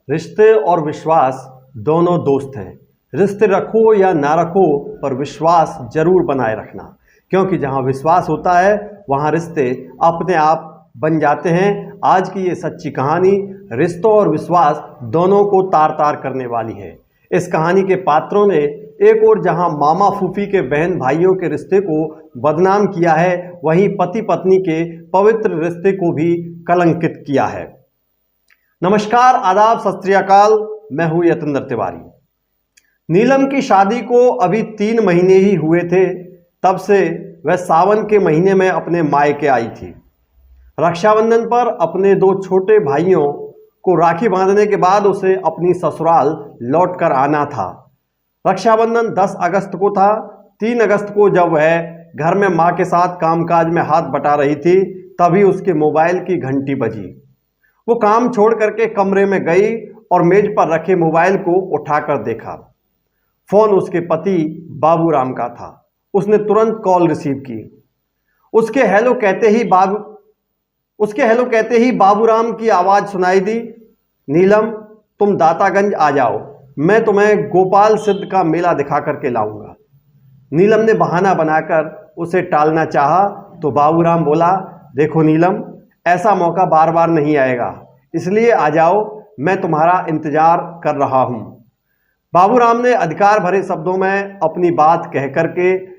रिश्ते और विश्वास दोनों दोस्त हैं। रिश्ते रखो या ना रखो, पर विश्वास जरूर बनाए रखना, क्योंकि जहां विश्वास होता है वहां रिश्ते अपने आप बन जाते हैं। आज की ये सच्ची कहानी रिश्तों और विश्वास दोनों को तार तार करने वाली है। इस कहानी के पात्रों ने एक और जहां मामा फूफी के बहन भाइयों के रिश्ते को बदनाम किया है, वहीं पति पत्नी के पवित्र रिश्ते को भी कलंकित किया है। नमस्कार, आदाब, सत श्री अकाल। मैं हूं यतेंद्र तिवारी। नीलम की शादी को अभी 3 महीने ही हुए थे, तब से वह सावन के महीने में अपने मायके आई थी। रक्षाबंधन पर अपने 2 छोटे भाइयों को राखी बांधने के बाद उसे अपनी ससुराल लौट कर आना था। रक्षाबंधन 10 अगस्त को था। 3 अगस्त को जब वह घर में मां के साथ कामकाज में हाथ बटा रही थी, तभी उसके मोबाइल की घंटी बजी। वो काम छोड़ करके कमरे में गई और मेज पर रखे मोबाइल को उठाकर देखा। फोन उसके पति बाबूराम का था। उसने तुरंत कॉल रिसीव की। उसके हेलो कहते ही बाबूराम की आवाज सुनाई दी। नीलम, तुम दातागंज आ जाओ, मैं तुम्हें गोपाल सिद्ध का मेला दिखा करके लाऊंगा। नीलम ने बहाना बनाकर उसे टालना चाहा तो बाबूराम बोला, देखो नीलम, ऐसा मौका बार बार नहीं आएगा, इसलिए आ जाओ, मैं तुम्हारा इंतजार कर रहा हूं। बाबूराम ने अधिकार भरे शब्दों में अपनी बात कह करके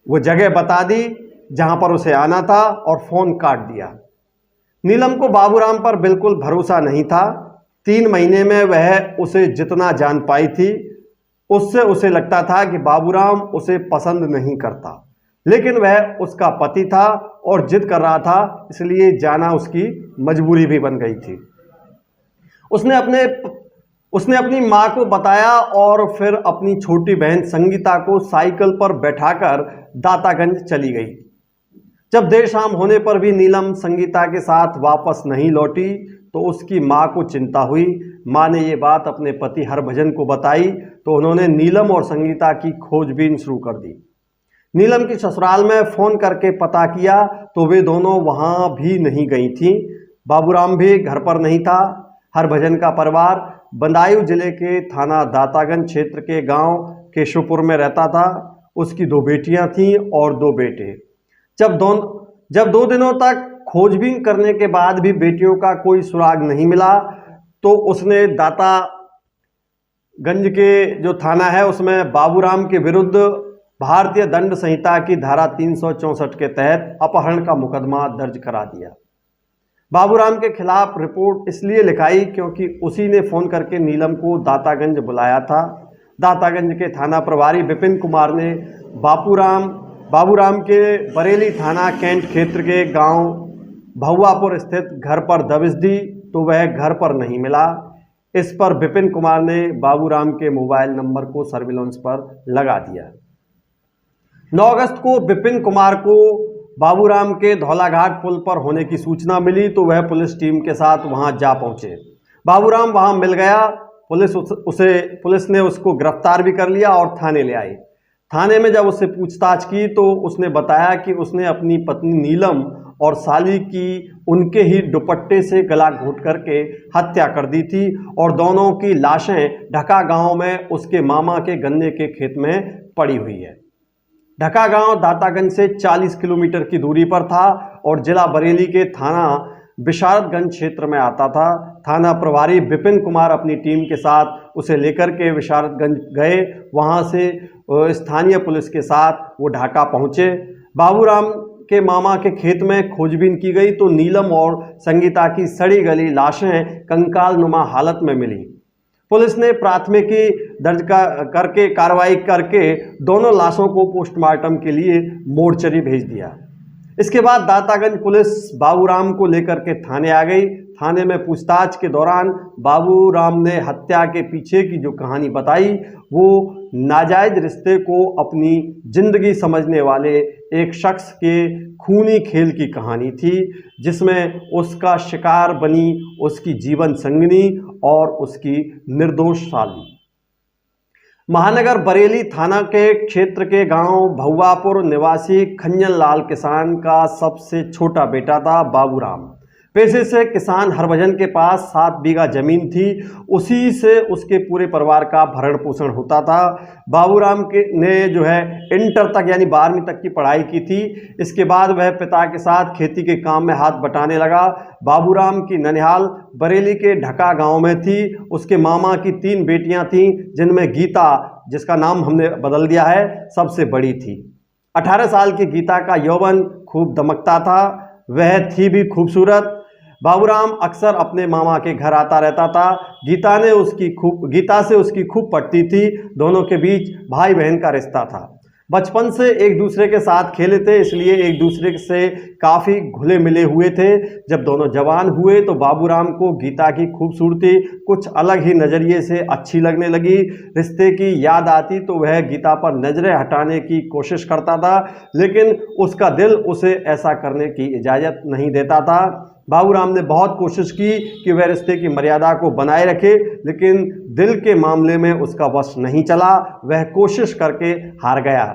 वो जगह बता दी जहां पर उसे आना था और फोन काट दिया। नीलम को बाबूराम पर बिल्कुल भरोसा नहीं था। 3 महीने में वह उसे जितना जान पाई थी, उससे उसे लगता था कि बाबूराम उसे पसंद नहीं करता, लेकिन वह उसका पति था और जिद कर रहा था, इसलिए जाना उसकी मजबूरी भी बन गई थी। उसने अपनी मां को बताया और फिर अपनी छोटी बहन संगीता को साइकिल पर बैठाकर दातागंज चली गई। जब देर शाम होने पर भी नीलम संगीता के साथ वापस नहीं लौटी तो उसकी मां को चिंता हुई। मां ने ये बात अपने पति हरभजन को बताई तो उन्होंने नीलम और संगीता की खोजबीन शुरू कर दी। नीलम की ससुराल में फोन करके पता किया तो वे दोनों वहां भी नहीं गई थीं। बाबूराम भी घर पर नहीं था। हरभजन का परिवार बदायूं जिले के थाना दातागंज क्षेत्र के गांव केशवपुर में रहता था। उसकी 2 बेटियां थीं और 2 बेटे। जब 2 दिनों तक खोजबीन करने के बाद भी बेटियों का कोई सुराग नहीं मिला तो उसने दातागंज के जो थाना है उसमें बाबूराम के विरुद्ध भारतीय दंड संहिता की धारा 364 के तहत अपहरण का मुकदमा दर्ज करा दिया। बाबूराम के खिलाफ रिपोर्ट इसलिए लिखाई क्योंकि उसी ने फोन करके नीलम को दातागंज बुलाया था। दातागंज के थाना प्रभारी विपिन कुमार ने बाबूराम के बरेली थाना कैंट क्षेत्र के गांव भहुआपुर स्थित घर पर दबिश दी तो वह घर पर नहीं मिला। इस पर विपिन कुमार ने बाबूराम के मोबाइल नंबर को सर्विलांस पर लगा दिया। 9 अगस्त को विपिन कुमार को बाबूराम के धौलाघाट पुल पर होने की सूचना मिली तो वह पुलिस टीम के साथ वहां जा पहुंचे। बाबूराम वहां मिल गया। पुलिस ने उसको गिरफ्तार भी कर लिया और थाने ले आई। थाने में जब उससे पूछताछ की तो उसने बताया कि उसने अपनी पत्नी नीलम और साली की उनके ही दुपट्टे से गला घोंट करके हत्या कर दी थी और दोनों की लाशें ढका गांव में उसके मामा के गन्ने के खेत में पड़ी हुई है। ढका गांव दातागंज से 40 किलोमीटर की दूरी पर था और जिला बरेली के थाना विशारदगंज क्षेत्र में आता था। थाना प्रभारी विपिन कुमार अपनी टीम के साथ उसे लेकर के विशारदगंज गए। वहां से स्थानीय पुलिस के साथ वो ढाका पहुंचे। बाबूराम के मामा के खेत में खोजबीन की गई तो नीलम और संगीता की सड़ी गली लाशें कंकाल नुमा हालत में मिली। पुलिस ने प्राथमिकी दर्ज करके कार्रवाई करके दोनों लाशों को पोस्टमार्टम के लिए मोर्चरी भेज दिया। इसके बाद दातागंज पुलिस बाबूराम को लेकर के थाने आ गई। थाने में पूछताछ के दौरान बाबूराम ने हत्या के पीछे की जो कहानी बताई वो नाजायज रिश्ते को अपनी जिंदगी समझने वाले एक शख्स के खूनी खेल की कहानी थी, जिसमें उसका शिकार बनी उसकी जीवन संगिनी और उसकी निर्दोष साली। महानगर बरेली थाना के क्षेत्र के गांव भहुआपुर निवासी खंजन लाल किसान का सबसे छोटा बेटा था बाबूराम। पेशे से किसान हरभजन के पास 7 बीघा जमीन थी, उसी से उसके पूरे परिवार का भरण पोषण होता था। बाबूराम के ने जो है इंटर तक यानी 12वीं तक की पढ़ाई की थी। इसके बाद वह पिता के साथ खेती के काम में हाथ बटाने लगा। बाबूराम की ननिहाल बरेली के ढका गांव में थी। उसके मामा की 3 बेटियां थीं, जिनमें गीता, जिसका नाम हमने बदल दिया है, सबसे बड़ी थी। 18 साल की गीता का यौवन खूब दमकता था, वह थी भी खूबसूरत। बाबूराम अक्सर अपने मामा के घर आता रहता था। गीता से उसकी खूब पटती थी। दोनों के बीच भाई बहन का रिश्ता था। बचपन से एक दूसरे के साथ खेले थे, इसलिए एक दूसरे से काफ़ी घुले मिले हुए थे। जब दोनों जवान हुए तो बाबूराम को गीता की खूबसूरती कुछ अलग ही नज़रिए से अच्छी लगने लगी। रिश्ते की याद आती तो वह गीता पर नज़रें हटाने की कोशिश करता था, लेकिन उसका दिल उसे ऐसा करने की इजाज़त नहीं देता था। बाबूराम ने बहुत कोशिश की कि वह रिश्ते की मर्यादा को बनाए रखे, लेकिन दिल के मामले में उसका वश नहीं चला। वह कोशिश करके हार गया।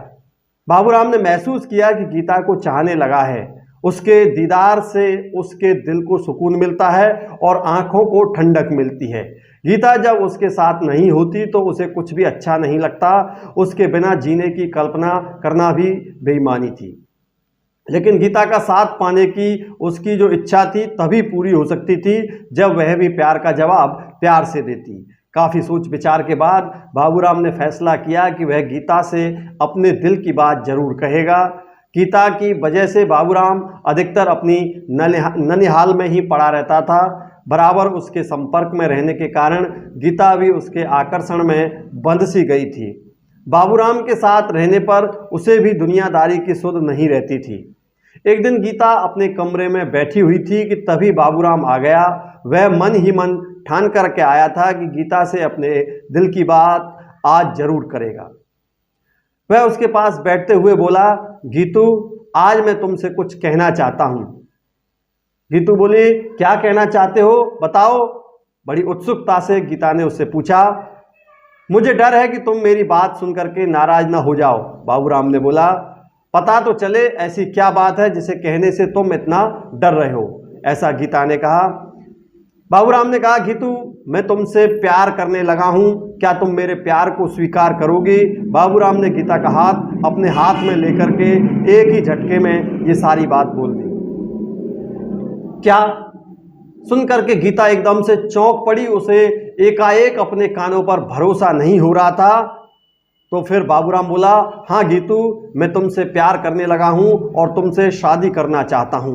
बाबूराम ने महसूस किया कि गीता को चाहने लगा है। उसके दीदार से उसके दिल को सुकून मिलता है और आंखों को ठंडक मिलती है। गीता जब उसके साथ नहीं होती तो उसे कुछ भी अच्छा नहीं लगता। उसके बिना जीने की कल्पना करना भी बेईमानी थी। लेकिन गीता का साथ पाने की उसकी जो इच्छा थी तभी पूरी हो सकती थी जब वह भी प्यार का जवाब प्यार से देती। काफ़ी सोच विचार के बाद बाबूराम ने फैसला किया कि वह गीता से अपने दिल की बात जरूर कहेगा। गीता की वजह से बाबूराम अधिकतर अपनी ननिहाल में ही पड़ा रहता था। बराबर उसके संपर्क में रहने के कारण गीता भी उसके आकर्षण में बंध सी गई थी। बाबूराम के साथ रहने पर उसे भी दुनियादारी की सुध नहीं रहती थी। एक दिन गीता अपने कमरे में बैठी हुई थी कि तभी बाबूराम आ गया। वह मन ही मन ठान करके आया था कि गीता से अपने दिल की बात आज जरूर करेगा। वह उसके पास बैठते हुए बोला, गीतू, आज मैं तुमसे कुछ कहना चाहता हूँ। गीतू बोली, क्या कहना चाहते हो, बताओ। बड़ी उत्सुकता से गीता ने उससे पूछा। मुझे डर है कि तुम मेरी बात सुनकर के नाराज ना हो जाओ, बाबूराम ने बोला। पता तो चले ऐसी क्या बात है जिसे कहने से तुम इतना डर रहे हो, ऐसा गीता ने कहा। बाबूराम ने कहा, गीतू, मैं तुमसे प्यार करने लगा हूं, क्या तुम मेरे प्यार को स्वीकार करोगी? बाबूराम ने गीता का हाथ अपने हाथ में लेकर के एक ही झटके में ये सारी बात बोल दी। क्या? सुनकर के गीता एकदम से चौंक पड़ी। उसे एकाएक अपने कानों पर भरोसा नहीं हो रहा था। तो फिर बाबूराम बोला, हाँ गीतू, मैं तुमसे प्यार करने लगा हूं और तुमसे शादी करना चाहता हूं।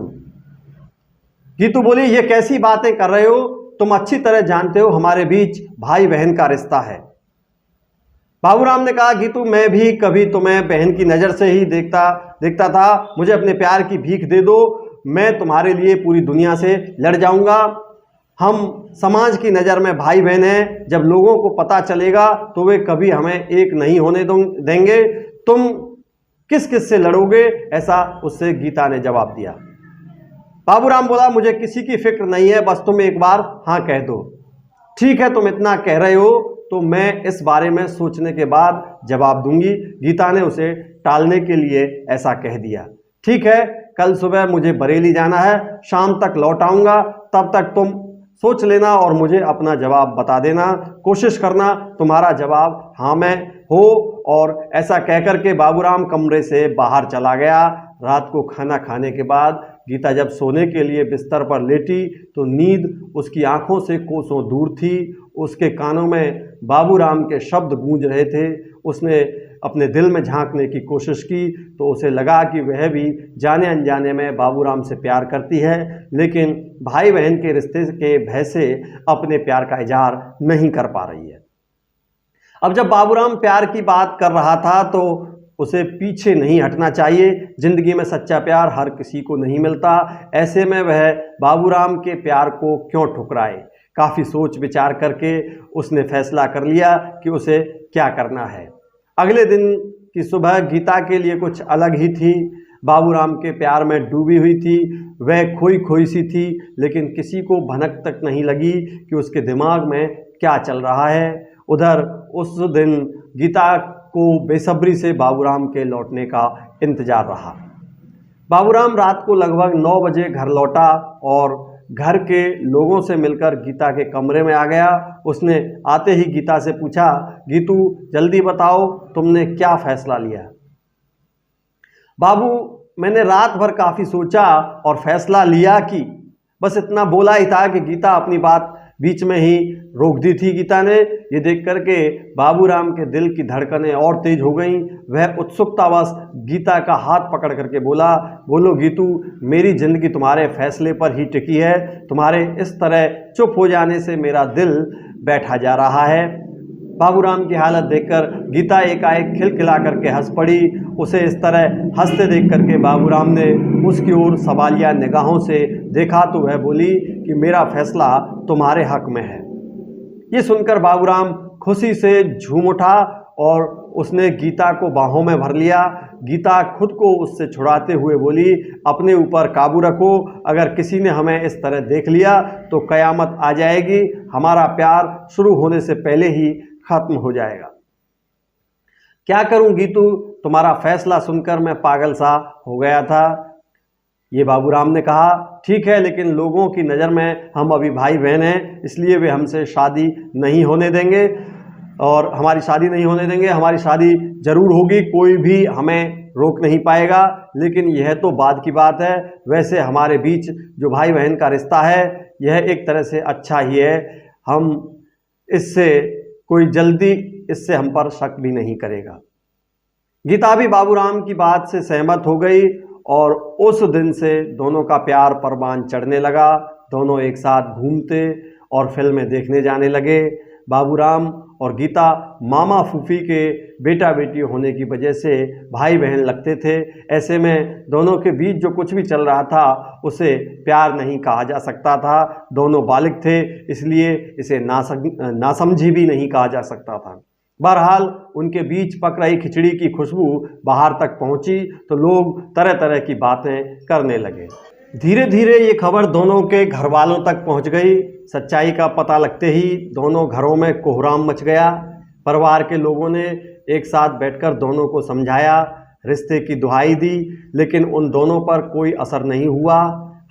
गीतू बोली, ये कैसी बातें कर रहे हो? तुम अच्छी तरह जानते हो हमारे बीच भाई बहन का रिश्ता है। बाबूराम ने कहा, गीतू, मैं भी कभी तुम्हें बहन की नज़र से ही देखता था। मुझे अपने प्यार की भीख दे दो, मैं तुम्हारे लिए पूरी दुनिया से लड़ जाऊंगा। हम समाज की नज़र में भाई बहन हैं। जब लोगों को पता चलेगा तो वे कभी हमें एक नहीं होने देंगे। तुम किस किस से लड़ोगे? ऐसा उससे गीता ने जवाब दिया। बाबूराम बोला, मुझे किसी की फिक्र नहीं है, बस तुम एक बार हाँ कह दो। ठीक है, तुम इतना कह रहे हो तो मैं इस बारे में सोचने के बाद जवाब दूंगी। गीता ने उसे टालने के लिए ऐसा कह दिया। ठीक है, कल सुबह मुझे बरेली जाना है, शाम तक लौट आऊँगा, तब तक तुम सोच लेना और मुझे अपना जवाब बता देना। कोशिश करना तुम्हारा जवाब हाँ में हो। और ऐसा कहकर के बाबूराम कमरे से बाहर चला गया। रात को खाना खाने के बाद गीता जब सोने के लिए बिस्तर पर लेटी तो नींद उसकी आंखों से कोसों दूर थी। उसके कानों में बाबूराम के शब्द गूंज रहे थे। उसने अपने दिल में झांकने की कोशिश की तो उसे लगा कि वह भी जाने अनजाने में बाबूराम से प्यार करती है, लेकिन भाई बहन के रिश्ते के भय से अपने प्यार का इजहार नहीं कर पा रही है। अब जब बाबूराम प्यार की बात कर रहा था तो उसे पीछे नहीं हटना चाहिए। जिंदगी में सच्चा प्यार हर किसी को नहीं मिलता। ऐसे में वह बाबूराम के प्यार को क्यों ठुकराए? काफ़ी सोच विचार करके उसने फैसला कर लिया कि उसे क्या करना है। अगले दिन की सुबह गीता के लिए कुछ अलग ही थी। बाबूराम के प्यार में डूबी हुई थी। वह खोई खोई सी थी, लेकिन किसी को भनक तक नहीं लगी कि उसके दिमाग में क्या चल रहा है। उधर उस दिन गीता को बेसब्री से बाबूराम के लौटने का इंतजार रहा। बाबूराम रात को लगभग 9 बजे घर लौटा और घर के लोगों से मिलकर गीता के कमरे में आ गया। उसने आते ही गीता से पूछा, गीतू जल्दी बताओ तुमने क्या फैसला लिया? बाबू, मैंने रात भर काफ़ी सोचा और फैसला लिया कि बस इतना बोला ही था कि गीता अपनी बात बीच में ही रोक दी थी। गीता ने ये देख करके बाबूराम के दिल की धड़कनें और तेज हो गईं। वह उत्सुकतावश गीता का हाथ पकड़ करके बोला, बोलो गीतू, मेरी जिंदगी तुम्हारे फैसले पर ही टिकी है। तुम्हारे इस तरह चुप हो जाने से मेरा दिल बैठा जा रहा है। बाबूराम की हालत देखकर गीता एकाएक खिलखिला करके हंस पड़ी। उसे इस तरह हंसते देख करके बाबूराम ने उसकी ओर सवालिया निगाहों से देखा तो वह बोली कि मेरा फैसला तुम्हारे हक में है। ये सुनकर बाबूराम खुशी से झूम उठा और उसने गीता को बाहों में भर लिया। गीता खुद को उससे छुड़ाते हुए बोली, अपने ऊपर काबू रखो, अगर किसी ने हमें इस तरह देख लिया तो कयामत आ जाएगी। हमारा प्यार शुरू होने से पहले ही खत्म हो जाएगा। क्या करूं गीतू, तुम्हारा फैसला सुनकर मैं पागल सा हो गया था। ये बाबूराम ने कहा, ठीक है, लेकिन लोगों की नज़र में हम अभी भाई बहन हैं, इसलिए वे हमसे शादी नहीं होने देंगे और हमारी शादी नहीं होने देंगे। हमारी शादी जरूर होगी, कोई भी हमें रोक नहीं पाएगा, लेकिन यह तो बाद की बात है। वैसे हमारे बीच जो भाई बहन का रिश्ता है यह एक तरह से अच्छा ही है। हम इससे कोई जल्दी इससे हम पर शक भी नहीं करेगा। गीता भी बाबूराम की बात से सहमत हो गई और उस दिन से दोनों का प्यार परवान चढ़ने लगा। दोनों एक साथ घूमते और फिल्में देखने जाने लगे। बाबूराम और गीता मामा फूफी के बेटा बेटी होने की वजह से भाई बहन लगते थे। ऐसे में दोनों के बीच जो कुछ भी चल रहा था उसे प्यार नहीं कहा जा सकता था। दोनों बालिग थे, इसलिए इसे नासमझी भी नहीं कहा जा सकता था। बहरहाल उनके बीच पक रही खिचड़ी की खुशबू बाहर तक पहुंची तो लोग तरह तरह की बातें करने लगे। धीरे धीरे ये खबर दोनों के घर वालों तक पहुंच गई। सच्चाई का पता लगते ही दोनों घरों में कोहराम मच गया। परिवार के लोगों ने एक साथ बैठकर दोनों को समझाया, रिश्ते की दुहाई दी, लेकिन उन दोनों पर कोई असर नहीं हुआ।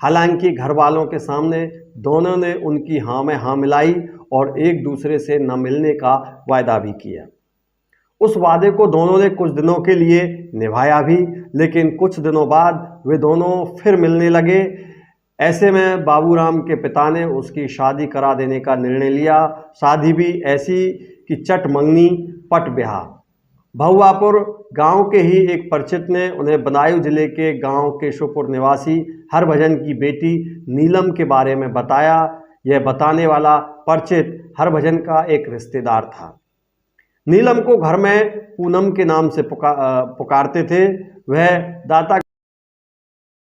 हालांकि घर वालों के सामने दोनों ने उनकी हाँ में हाँ मिलाई और एक दूसरे से न मिलने का वायदा भी किया। उस वादे को दोनों ने कुछ दिनों के लिए निभाया भी, लेकिन कुछ दिनों बाद वे दोनों फिर मिलने लगे। ऐसे में बाबूराम के पिता ने उसकी शादी करा देने का निर्णय लिया। शादी भी ऐसी कि चट मंगनी पट ब्याह। भहुआपुर गांव के ही एक परिचित ने उन्हें बदायूं जिले के गांव केशवपुर निवासी हरभजन की बेटी नीलम के बारे में बताया। यह बताने वाला परिचित हरभजन का एक रिश्तेदार था। नीलम को घर में पूनम के नाम से पुकारते थे। वह दाता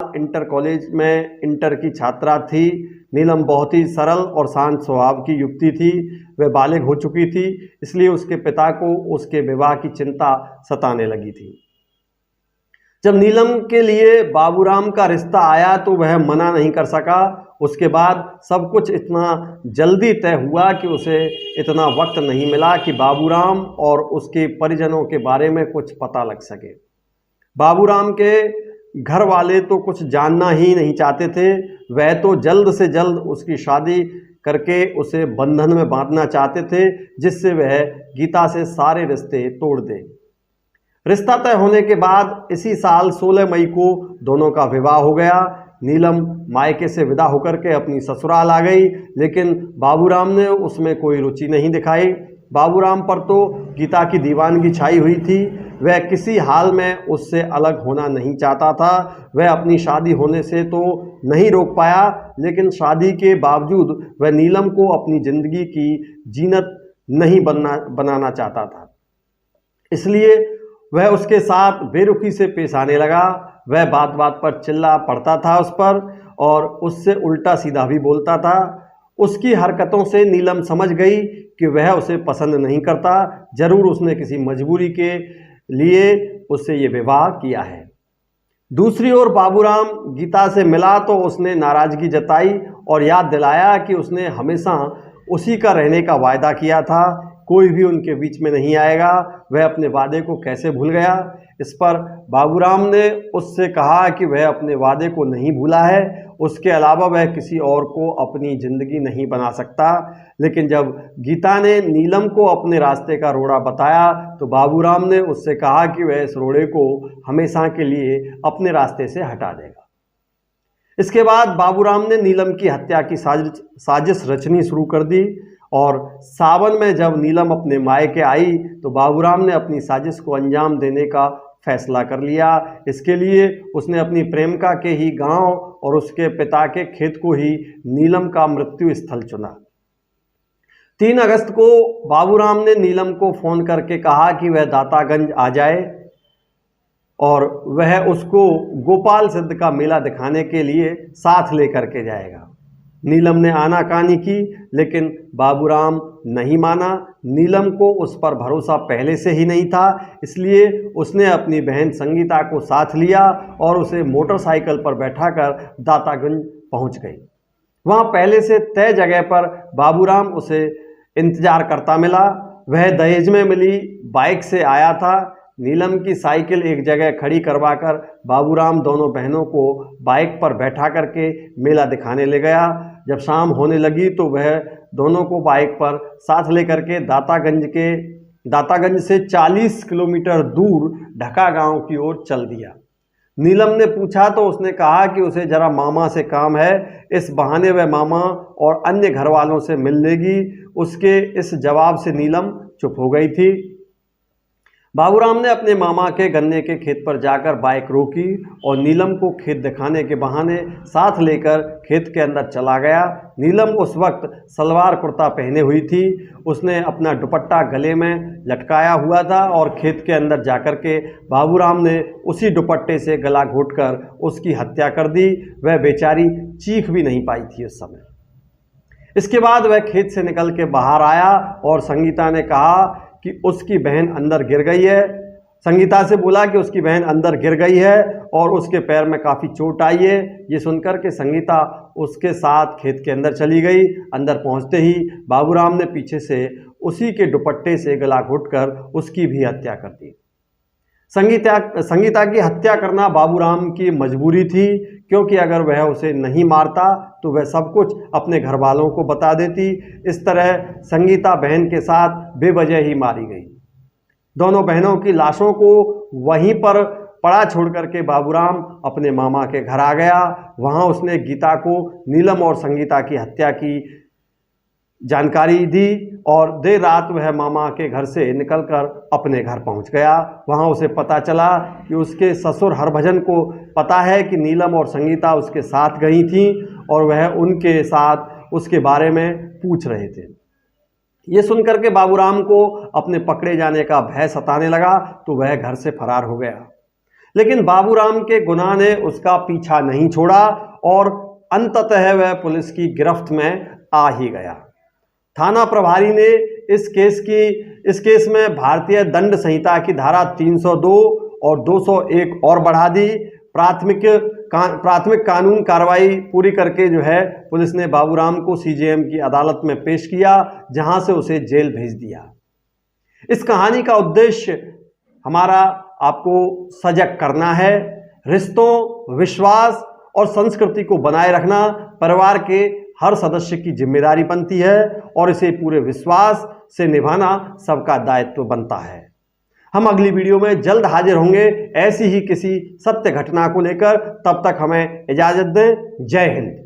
इंटर कॉलेज में इंटर की छात्रा थी। नीलम बहुत ही सरल और शांत स्वभाव की युवती थी। वह बालिग हो चुकी थी, इसलिए उसके पिता को उसके विवाह की चिंता सताने लगी थी। जब नीलम के लिए बाबूराम का रिश्ता आया तो वह मना नहीं कर सका। उसके बाद सब कुछ इतना जल्दी तय हुआ कि उसे इतना वक्त नहीं मिला कि बाबूराम और उसके परिजनों के बारे में कुछ पता लग सके। बाबूराम के घर वाले तो कुछ जानना ही नहीं चाहते थे। वह तो जल्द से जल्द उसकी शादी करके उसे बंधन में बांधना चाहते थे, जिससे वह गीता से सारे रिश्ते तोड़ दे। रिश्ता तय होने के बाद इसी साल 16 मई को दोनों का विवाह हो गया। नीलम मायके से विदा होकर के अपनी ससुराल आ गई, लेकिन बाबूराम ने उसमें कोई रुचि नहीं दिखाई। बाबूराम पर तो गीता की दीवानगी छाई हुई थी। वह किसी हाल में उससे अलग होना नहीं चाहता था। वह अपनी शादी होने से तो नहीं रोक पाया, लेकिन शादी के बावजूद वह नीलम को अपनी जिंदगी की जीनत नहीं बनाना चाहता था। इसलिए वह उसके साथ बेरुखी से पेश आने लगा। वह बात बात पर चिल्ला पड़ता था उस पर और उससे उल्टा सीधा भी बोलता था। उसकी हरकतों से नीलम समझ गई कि वह उसे पसंद नहीं करता। जरूर उसने किसी मजबूरी के लिए उससे ये विवाह किया है। दूसरी ओर बाबूराम गीता से मिला तो उसने नाराजगी जताई और याद दिलाया कि उसने हमेशा उसी का रहने का वायदा किया था। कोई भी उनके बीच में नहीं आएगा। वह अपने वादे को कैसे भूल गया? इस पर बाबूराम ने उससे कहा कि वह अपने वादे को नहीं भूला है उसके अलावा वह किसी और को अपनी जिंदगी नहीं बना सकता। लेकिन जब गीता ने नीलम को अपने रास्ते का रोड़ा बताया तो बाबूराम ने उससे कहा कि वह इस रोड़े को हमेशा के लिए अपने रास्ते से हटा देगा। इसके बाद बाबूराम ने नीलम की हत्या की साजिश रचनी शुरू कर दी और सावन में जब नीलम अपने मायके आई तो बाबूराम ने अपनी साजिश को अंजाम देने का फैसला कर लिया। इसके लिए उसने अपनी प्रेमिका के ही गांव और उसके पिता के खेत को ही नीलम का मृत्यु स्थल चुना। 3 अगस्त को बाबूराम ने नीलम को फोन करके कहा कि वह दातागंज आ जाए और वह उसको गोपाल सिद्ध का मेला दिखाने के लिए साथ लेकर के जाएगा। नीलम ने आनाकानी की लेकिन बाबूराम नहीं माना। नीलम को उस पर भरोसा पहले से ही नहीं था, इसलिए उसने अपनी बहन संगीता को साथ लिया और उसे मोटरसाइकिल पर बैठाकर दातागंज पहुंच गई। वहां पहले से तय जगह पर बाबूराम उसे इंतजार करता मिला। वह दहेज में मिली बाइक से आया था। नीलम की साइकिल एक जगह खड़ी करवाकर बाबूराम दोनों बहनों को बाइक पर बैठा करके मेला दिखाने ले गया। जब शाम होने लगी तो वह दोनों को बाइक पर साथ लेकर के दातागंज से 40 किलोमीटर दूर ढका गांव की ओर चल दिया। नीलम ने पूछा तो उसने कहा कि उसे जरा मामा से काम है। इस बहाने वह मामा और अन्य घर वालों से मिल लेगी। उसके इस जवाब से नीलम चुप हो गई थी। बाबूराम ने अपने मामा के गन्ने के खेत पर जाकर बाइक रोकी और नीलम को खेत दिखाने के बहाने साथ लेकर खेत के अंदर चला गया। नीलम उस वक्त सलवार कुर्ता पहने हुई थी। उसने अपना दुपट्टा गले में लटकाया हुआ था और खेत के अंदर जाकर के बाबूराम ने उसी दुपट्टे से गला घोंटकर उसकी हत्या कर दी। वह बेचारी चीख भी नहीं पाई थी उस समय। इसके बाद वह खेत से निकल के बाहर आया और संगीता ने कहा कि उसकी बहन अंदर गिर गई है। संगीता से बोला कि उसकी बहन अंदर गिर गई है और उसके पैर में काफ़ी चोट आई है। ये सुनकर के संगीता उसके साथ खेत के अंदर चली गई। अंदर पहुंचते ही बाबूराम ने पीछे से उसी के दुपट्टे से गला घोंटकर उसकी भी हत्या कर दी। संगीता की हत्या करना बाबूराम की मजबूरी थी, क्योंकि अगर वह उसे नहीं मारता तो वह सब कुछ अपने घर वालों को बता देती। इस तरह संगीता बहन के साथ बेवजह ही मारी गई। दोनों बहनों की लाशों को वहीं पर पड़ा छोड़ करके बाबूराम अपने मामा के घर आ गया। वहां उसने गीता को नीलम और संगीता की हत्या की जानकारी दी और देर रात वह मामा के घर से निकलकर अपने घर पहुंच गया। वहां उसे पता चला कि उसके ससुर हरभजन को पता है कि नीलम और संगीता उसके साथ गई थीं और वह उनके साथ उसके बारे में पूछ रहे थे। ये सुनकर के बाबूराम को अपने पकड़े जाने का भय सताने लगा तो वह घर से फरार हो गया। लेकिन बाबूराम के गुनाह ने उसका पीछा नहीं छोड़ा और अंततः वह पुलिस की गिरफ्त में आ ही गया। थाना प्रभारी ने इस केस में भारतीय दंड संहिता की धारा 302 और 201 और बढ़ा दी। प्राथमिक कानून कार्रवाई पूरी करके जो है पुलिस ने बाबूराम को सीजेएम की अदालत में पेश किया, जहां से उसे जेल भेज दिया। इस कहानी का उद्देश्य हमारा आपको सजग करना है। रिश्तों, विश्वास और संस्कृति को बनाए रखना परिवार के हर सदस्य की जिम्मेदारी बनती है और इसे पूरे विश्वास से निभाना सबका दायित्व बनता है। हम अगली वीडियो में जल्द हाजिर होंगे ऐसी ही किसी सत्य घटना को लेकर। तब तक हमें इजाजत दें। जय हिंद।